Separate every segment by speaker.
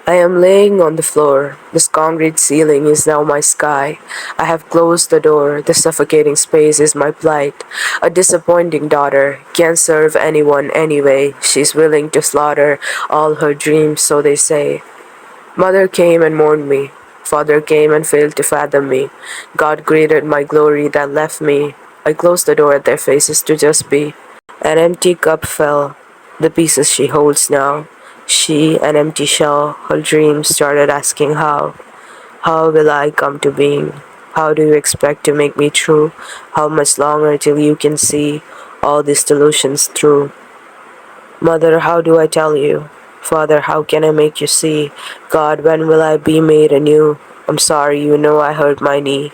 Speaker 1: I am laying on the floor. This concrete ceiling is now my sky. I have closed the door. The suffocating space is my plight. A disappointing daughter can't serve anyone anyway. She's willing to slaughter all her dreams, so they say. Mother came and mourned me. Father came and failed to fathom me. God greeted my glory that left me. I closed the door at their faces to just be. An empty cup fell, the pieces she holds now. She, an empty shell, her dreams started asking how. How will I come to being? How do you expect to make me true? How much longer till you can see all these delusions through? Mother, how do I tell you? Father, how can I make you see? God, when will I be made anew? I'm sorry, you know I hurt my knee.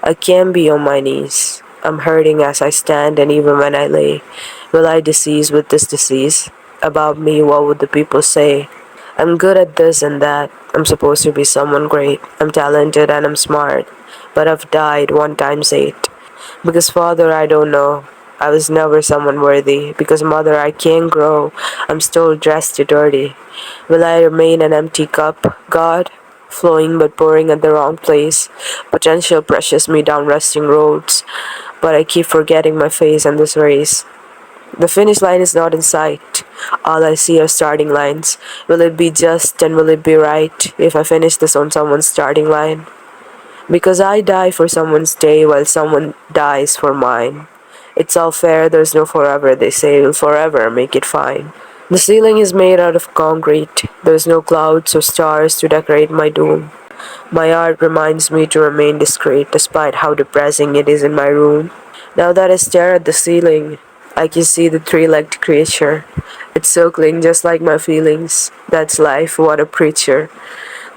Speaker 1: I can't be on my knees. I'm hurting as I stand and even when I lay. Will I decease with this disease? About me, what would the people say? I'm good at this and that. I'm supposed to be someone great. I'm talented and I'm smart. But I've died 1 times 8. Because Father, I don't know. I was never someone worthy. Because Mother, I can't grow. I'm still dressed too dirty. Will I remain an empty cup, God? Flowing but pouring at the wrong place. Potential presses me down rusting roads. But I keep forgetting my face in this race. The finish line is not in sight. All I see are starting lines. Will it be just and will it be right if I finish this on someone's starting line? Because I die for someone's day while someone dies for mine. It's all fair, there's no forever, they say, we'll forever make it fine. The ceiling is made out of concrete. There's no clouds or stars to decorate my doom. My art reminds me to remain discreet despite how depressing it is in my room. Now that I stare at the ceiling, I can see the three-legged creature. It's circling just like my feelings. That's life, what a preacher.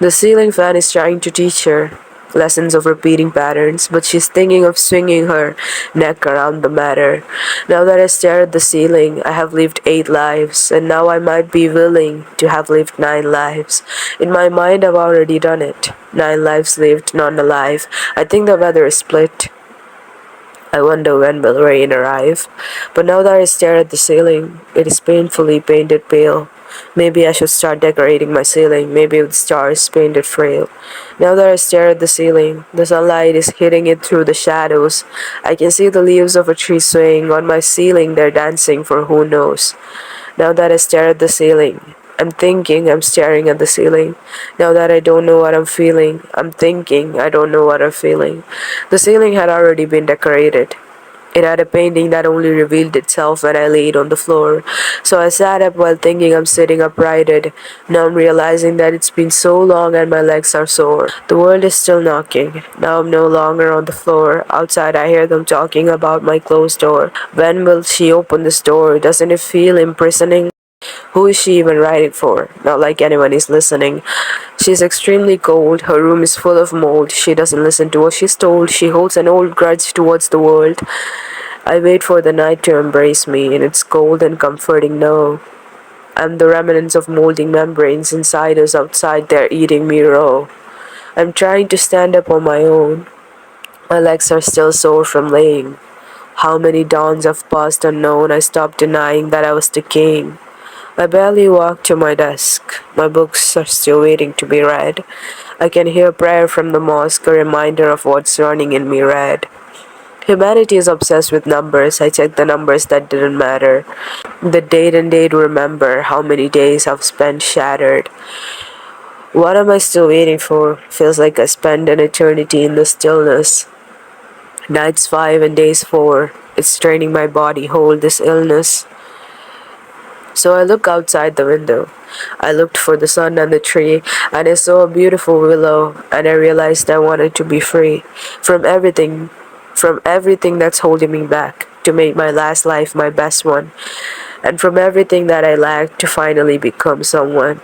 Speaker 1: The ceiling fan is trying to teach her lessons of repeating patterns, but she's thinking of swinging her neck around the matter. Now that I stare at the ceiling, I have lived 8 lives, and now I might be willing to have lived 9 lives. In my mind, I've already done it. 9 lives lived, none alive. I think the weather is split. I wonder when will rain arrive. But now that I stare at the ceiling, it is painfully painted pale. Maybe I should start decorating my ceiling, maybe with stars painted frail. Now that I stare at the ceiling, the sunlight is hitting it through the shadows. I can see the leaves of a tree swaying on my ceiling, they're dancing for who knows. Now that I stare at the ceiling, I'm thinking I'm staring at the ceiling. Now that I don't know what I'm feeling, I'm thinking I don't know what I'm feeling. The ceiling had already been decorated. It had a painting that only revealed itself when I laid on the floor. So I sat up while thinking I'm sitting uprighted. Now I'm realizing that it's been so long and my legs are sore. The world is still knocking. Now I'm no longer on the floor. Outside I hear them talking about my closed door. When will she open this door? Doesn't it feel imprisoning? Who is she even writing for? Not like anyone is listening. She's extremely cold. Her room is full of mold. She doesn't listen to what she's told. She holds an old grudge towards the world. I wait for the night to embrace me in its cold and comforting no. I'm the remnants of molding membranes inside us outside there eating me raw. I'm trying to stand up on my own. My legs are still sore from laying. How many dawns have passed unknown, I stopped denying that I was decaying. I barely walk to my desk. My books are still waiting to be read. I can hear prayer from the mosque, a reminder of what's running in me red. Humanity is obsessed with numbers. I check the numbers that didn't matter. The date and day to remember how many days I've spent shattered. What am I still waiting for? Feels like I spent an eternity in the stillness. Nights 5 and days 4. It's straining my body whole, this illness. So I look outside the window. I looked for the sun and the tree, and I saw a beautiful willow, and I realized I wanted to be free from everything that's holding me back, to make my last life my best one, and from everything that I lacked to finally become someone.